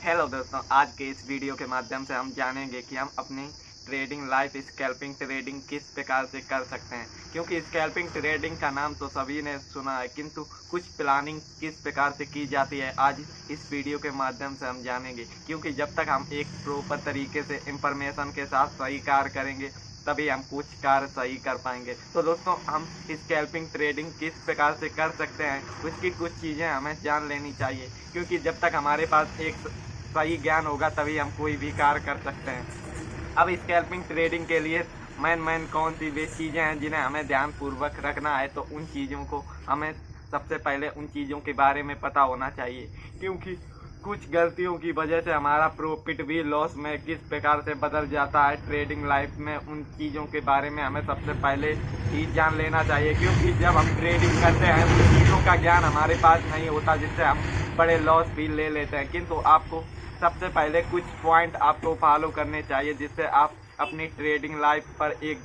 Hello दोस्तों, आज के इस वीडियो के माध्यम से हम जानेंगे कि हम अपनी ट्रेडिंग लाइफ स्कैल्पिंग ट्रेडिंग किस प्रकार से कर सकते हैं। क्योंकि स्कैल्पिंग ट्रेडिंग का नाम तो सभी ने सुना है, किंतु कुछ प्लानिंग किस प्रकार से की जाती है आज इस वीडियो के माध्यम से हम जानेंगे। क्योंकि जब तक हम एक प्रॉपर तरीके से इंफॉर्मेशन के साथ सही कार्य करेंगे तभी हम कुछ कार्य सही कर पाएंगे। तो दोस्तों, हम स्कैल्पिंग ट्रेडिंग किस प्रकार से कर सकते हैं उसकी कुछ चीज़ें हमें जान लेनी चाहिए। क्योंकि जब तक हमारे पास एक सही ज्ञान होगा तभी हम कोई भी कार्य कर सकते हैं। अब स्कैल्पिंग ट्रेडिंग के लिए मेन कौन सी वे चीज़ें हैं जिन्हें हमें ध्यानपूर्वक रखना है, तो उन चीज़ों को हमें सबसे पहले उन चीज़ों के बारे में पता होना चाहिए। क्योंकि कुछ गलतियों की वजह से हमारा प्रॉफिट भी लॉस में किस प्रकार से बदल जाता है ट्रेडिंग लाइफ में, उन चीज़ों के बारे में हमें सबसे पहले ही जान लेना चाहिए। क्योंकि जब हम ट्रेडिंग करते हैं तो चीज़ों का ज्ञान हमारे पास नहीं होता, जिससे हम बड़े लॉस भी ले लेते हैं। किंतु आपको सबसे पहले कुछ पॉइंट आपको फॉलो करने चाहिए जिससे आप अपनी ट्रेडिंग लाइफ पर एक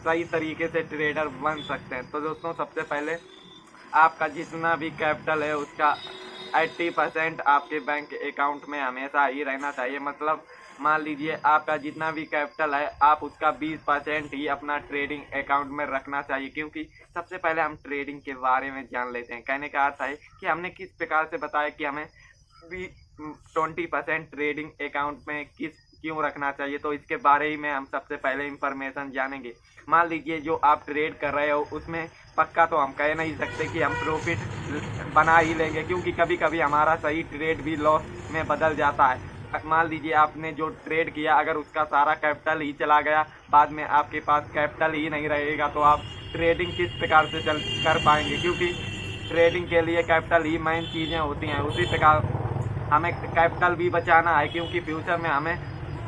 सही तरीके से ट्रेडर बन सकते हैं। तो दोस्तों, सबसे पहले आपका जितना भी कैपिटल है उसका 80% आपके बैंक अकाउंट में हमेशा ही रहना चाहिए। मतलब मान लीजिए आपका जितना भी कैपिटल है आप उसका 20% ही अपना ट्रेडिंग अकाउंट में रखना चाहिए। क्योंकि सबसे पहले हम ट्रेडिंग के बारे में जान लेते हैं। कहने का अर्थ है कि हमने किस प्रकार से बताया कि हमें 20% ट्रेडिंग अकाउंट में क्यों रखना चाहिए, तो इसके बारे में हम सबसे पहले इंफॉर्मेशन जानेंगे। मान लीजिए जो आप ट्रेड कर रहे हो उसमें पक्का तो हम कह नहीं सकते कि हम प्रॉफिट बना ही लेंगे, क्योंकि कभी कभी हमारा सही ट्रेड भी लॉस में बदल जाता है। मान लीजिए आपने जो ट्रेड किया अगर उसका सारा कैपिटल ही चला गया, बाद में आपके पास कैपिटल ही नहीं रहेगा, तो आप ट्रेडिंग किस प्रकार से कर पाएंगे। क्योंकि ट्रेडिंग के लिए कैपिटल ही मेन चीज़ें होती हैं। उसी प्रकार हमें कैपिटल भी बचाना है, क्योंकि फ्यूचर में हमें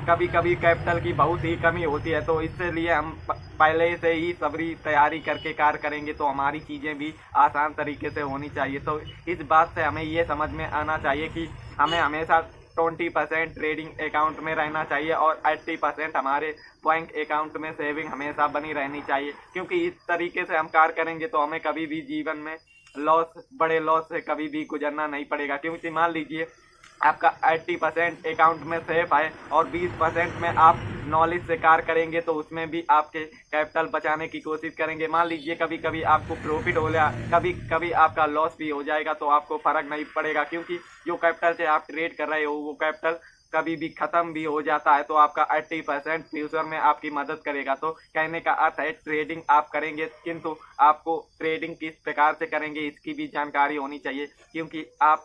कभी कभी कैपिटल की बहुत ही कमी होती है। तो इससे लिए हम पहले से ही सबरी तैयारी करके कार्य करेंगे तो हमारी चीज़ें भी आसान तरीके से होनी चाहिए। तो इस बात से हमें ये समझ में आना चाहिए कि हमें हमेशा 20% ट्रेडिंग अकाउंट में रहना चाहिए और 80% हमारे बैंक अकाउंट में सेविंग हमेशा बनी रहनी चाहिए। क्योंकि इस तरीके से हम कार्य करेंगे तो हमें कभी भी जीवन में बड़े लॉस से कभी भी गुजरना नहीं पड़ेगा। क्योंकि मान लीजिए आपका 80% अकाउंट में सेफ है और 20% में आप नॉलेज से कार्य करेंगे तो उसमें भी आपके कैपिटल बचाने की कोशिश करेंगे। मान लीजिए कभी कभी आपको प्रॉफिट हो गया, कभी कभी आपका लॉस भी हो जाएगा, तो आपको फर्क नहीं पड़ेगा। क्योंकि जो कैपिटल से आप ट्रेड कर रहे हो वो कैपिटल कभी भी ख़त्म भी हो जाता है, तो आपका 80% फ्यूचर में आपकी मदद करेगा। तो कहने का अर्थ है ट्रेडिंग आप करेंगे, किंतु आपको ट्रेडिंग किस प्रकार से करेंगे इसकी भी जानकारी होनी चाहिए। क्योंकि आप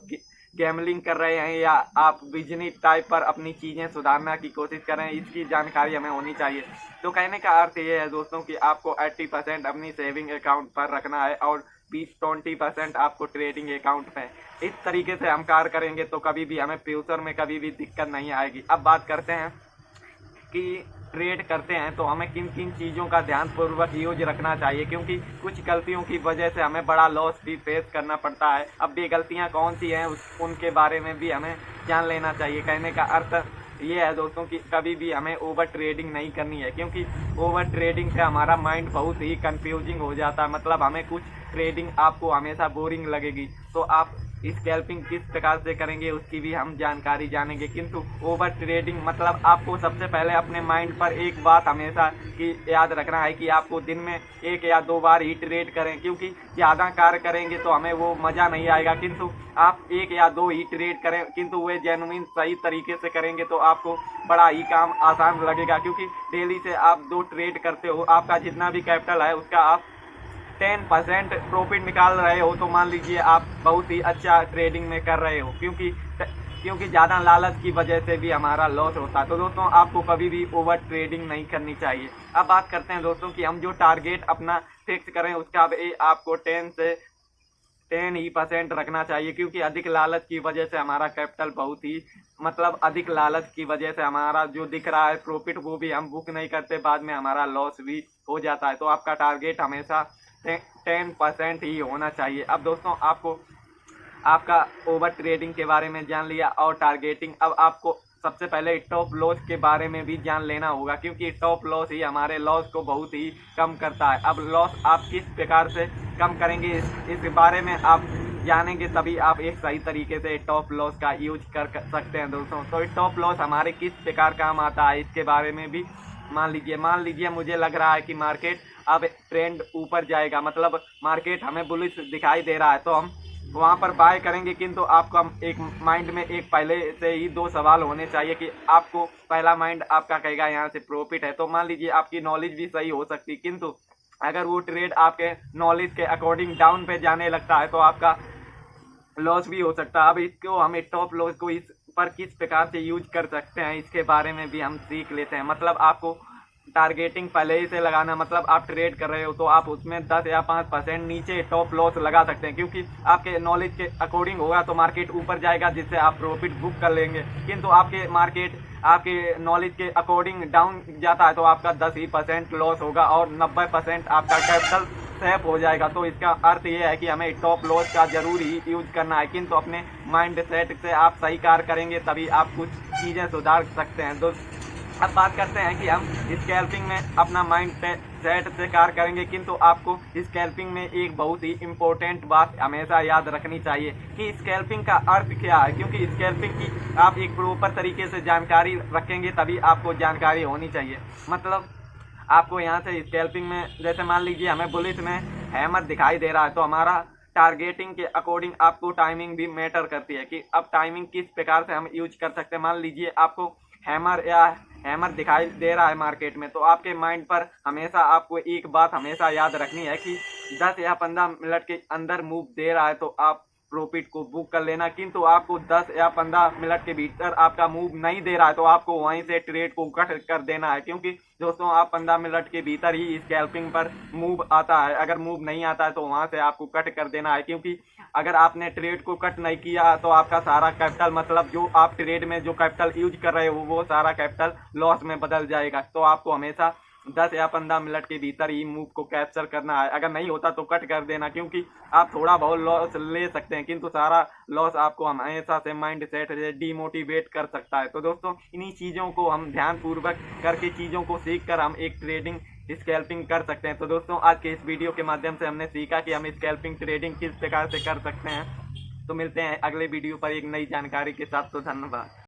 गैमलिंग कर रहे हैं या आप बिजनेस टाइप पर अपनी चीज़ें सुधारने की कोशिश कर रहे हैं, इसकी जानकारी हमें होनी चाहिए। तो कहने का अर्थ ये है दोस्तों कि आपको 80% अपनी सेविंग अकाउंट पर रखना है और 20% आपको ट्रेडिंग अकाउंट में। इस तरीके से हम कार्य करेंगे तो कभी भी हमें फ्यूचर में कभी भी दिक्कत नहीं आएगी। अब बात करते हैं कि ट्रेड करते हैं तो हमें किन किन चीज़ों का ध्यानपूर्वक यूज रखना चाहिए। क्योंकि कुछ गलतियों की वजह से हमें बड़ा लॉस भी फेस करना पड़ता है। अब ये गलतियां कौन सी हैं उनके बारे में भी हमें जान लेना चाहिए। कहने का अर्थ ये है दोस्तों कि कभी भी हमें ओवर ट्रेडिंग नहीं करनी है। क्योंकि ओवर ट्रेडिंग से हमारा माइंड बहुत ही कंफ्यूजिंग हो जाता है। मतलब हमें कुछ ट्रेडिंग आपको हमेशा बोरिंग लगेगी, तो आप स्कैल्पिंग किस प्रकार से करेंगे उसकी भी हम जानकारी जानेंगे। किंतु ओवर ट्रेडिंग मतलब आपको सबसे पहले अपने माइंड पर एक बात हमेशा की याद रखना है कि आपको दिन में 1 या 2 बार ही ट्रेड करें। क्योंकि ज़्यादा कार्य करेंगे तो हमें वो मज़ा नहीं आएगा। किंतु आप 1 या 2 ही ट्रेड करें, किंतु वे जेन्युइन सही तरीके से करेंगे तो आपको बड़ा ही काम आसान लगेगा। क्योंकि डेली से आप 2 ट्रेड करते हो, आपका जितना भी कैपिटल है उसका आप 10% प्रॉफिट निकाल रहे हो, तो मान लीजिए आप बहुत ही अच्छा ट्रेडिंग में कर रहे हो। क्योंकि ज़्यादा लालच की वजह से भी हमारा लॉस होता है। तो दोस्तों, आपको कभी भी ओवर ट्रेडिंग नहीं करनी चाहिए। अब बात करते हैं दोस्तों कि हम जो टारगेट अपना फिक्स करें उसका आपको 10 ही % रखना चाहिए। क्योंकि अधिक लालच की वजह से हमारा कैपिटल अधिक लालच की वजह से हमारा जो दिख रहा है प्रॉफिट वो भी हम बुक नहीं करते, बाद में हमारा लॉस भी हो जाता है। तो आपका टारगेट हमेशा 10% ही होना चाहिए। अब दोस्तों, आपका ओवर ट्रेडिंग के बारे में जान लिया और टारगेटिंग। अब आपको सबसे पहले टॉप लॉस के बारे में भी जान लेना होगा। क्योंकि टॉप लॉस ही हमारे लॉस को बहुत ही कम करता है। अब लॉस आप किस प्रकार से कम करेंगे इस बारे में आप जानेंगे तभी आप एक सही तरीके से टॉप लॉस का यूज कर सकते हैं दोस्तों। तो टॉप लॉस हमारे किस प्रकार काम आता है इसके बारे में भी मान लीजिए मुझे लग रहा है कि मार्केट अब ट्रेंड ऊपर जाएगा, मतलब मार्केट हमें बुलिश दिखाई दे रहा है, तो हम वहाँ पर बाय करेंगे। किंतु आपको हम एक माइंड में एक पहले से ही 2 सवाल होने चाहिए कि आपको पहला माइंड आपका कहेगा यहाँ से प्रॉफिट है, तो मान लीजिए आपकी नॉलेज भी सही हो सकती, किंतु अगर वो ट्रेड आपके नॉलेज के अकॉर्डिंग डाउन पे जाने लगता है तो आपका लॉस भी हो सकता है। अब इसको हमें टॉप लॉस को इस पर किस प्रकार से यूज कर सकते हैं इसके बारे में भी हम सीख लेते हैं। मतलब आपको टारगेटिंग पहले ही से लगाना, मतलब आप ट्रेड कर रहे हो तो आप उसमें 10 या 5% नीचे टॉप लॉस लगा सकते हैं, क्योंकि आपके नॉलेज के अकॉर्डिंग होगा तो मार्केट ऊपर जाएगा जिससे आप प्रॉफिट बुक कर लेंगे। किंतु आपके मार्केट आपके नॉलेज के अकॉर्डिंग डाउन जाता है तो आपका 10% लॉस होगा और 90% आपका कैपिटल सेफ हो जाएगा। तो इसका अर्थ ये है कि हमें टॉप लॉस का जरूर ही यूज करना है, किंतु अपने माइंड सेट से आप सही कार्य करेंगे तभी आप कुछ चीज़ें सुधार सकते हैं। दोस्त अब बात करते हैं कि हम स्कैल्पिंग में अपना माइंड सेट से कार्य करेंगे, किंतु आपको स्कैल्पिंग में एक बहुत ही इम्पोर्टेंट बात हमेशा याद रखनी चाहिए कि स्कैल्पिंग का अर्थ क्या है, क्योंकि स्कैल्पिंग की आप एक प्रॉपर तरीके से जानकारी रखेंगे तभी आपको जानकारी होनी चाहिए। मतलब आपको यहाँ से स्कैल्पिंग में जैसे मान लीजिए हमें बुलिश में हैमर दिखाई दे रहा है तो हमारा टारगेटिंग के अकॉर्डिंग आपको टाइमिंग भी मैटर करती है कि अब टाइमिंग किस प्रकार से हम यूज कर सकते हैं। मान लीजिए आपको हैमर दिखाई दे रहा है मार्केट में, तो आपके माइंड पर हमेशा आपको एक बात हमेशा याद रखनी है कि 10 या 15 मिनट के अंदर मूव दे रहा है तो आप प्रॉफिट को बुक कर लेना। किंतु आपको 10 या 15 मिनट के भीतर आपका मूव नहीं दे रहा है तो आपको वहीं से ट्रेड को कट कर देना है, क्योंकि दोस्तों आप 15 मिनट के भीतर ही स्कैल्पिंग पर मूव आता है, अगर मूव नहीं आता है तो वहां से आपको कट कर देना है। क्योंकि अगर आपने ट्रेड को कट नहीं किया तो आपका सारा कैपिटल, मतलब जो आप ट्रेड में जो कैपिटल यूज कर रहे हो वो सारा कैपिटल लॉस में बदल जाएगा। तो आपको हमेशा 10 या 15 मिनट के भीतर ही मूव को कैप्चर करना है, अगर नहीं होता तो कट कर देना, क्योंकि आप थोड़ा बहुत लॉस ले सकते हैं किंतु सारा लॉस आपको हमेशा से माइंड सेट से डीमोटिवेट कर सकता है। तो दोस्तों इन्हीं चीज़ों को हम ध्यानपूर्वक करके चीज़ों को सीख कर हम एक ट्रेडिंग स्कैल्पिंग कर सकते हैं। तो दोस्तों आज के इस वीडियो के माध्यम से हमने सीखा कि हम स्कैल्पिंग ट्रेडिंग किस प्रकार से कर सकते हैं। तो मिलते हैं अगले वीडियो पर एक नई जानकारी के साथ। तो धन्यवाद।